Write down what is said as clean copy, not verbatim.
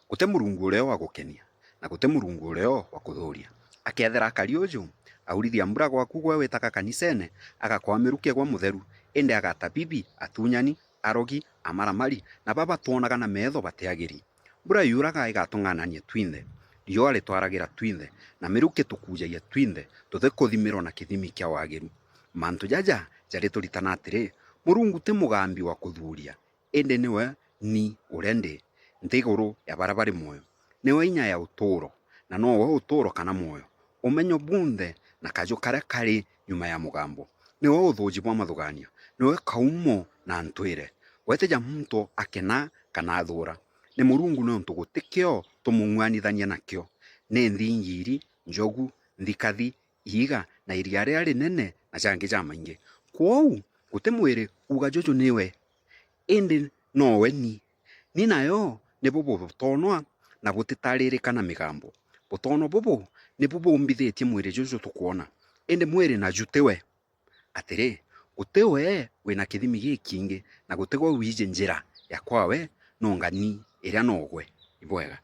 Gute Murungu uria wa gukenia na gute Murungu uria wa kuthuria. Akethera akari uyu aurithia mbura gwaku gwe witaka kanisene agakwamirukia gwa mutheru indi agata bibi atunyani arogi amaramari na baba tuonaga na metho bateagiri. Mbura yuraga igatung'anania twinthe, riũa ritwaragira twinthe na miruki tukujagia twinthe tuthe kuthimirwo na kithimi kia wagiru. Mantu jaja jari turitana atiri Murungu ti mugambi wa kuthuria indi niwe ni uria ndi iguru ya baria bari muoyo, niwe inya ya uturo na nowe uturo kana muoyo, umenyo bunthe na kaju karia kari nyuma ya mugambo, niwe uthunji bwa mathugania, niwe kaumo na ntwire wetija muntu akena kana athura. Ni Murungu nontu gutikio tumung'wanithania nakio, ni nthi ngiri, njogu, nthikathi, ihiga na iria ria rinene na jangi ja maingi. Kwou guti mwiri uga juju niwe indi nowe ni nayo ni bubu butonwa na butitaririka na migambo. Butono bubu ni bubumbithitie mwiri juju tukuona indi mwiri na jutiwe atiri gutiwe wina kithimi gikingi na gutigwa wije njira ya kwawe nongani iria nogwe ibwega.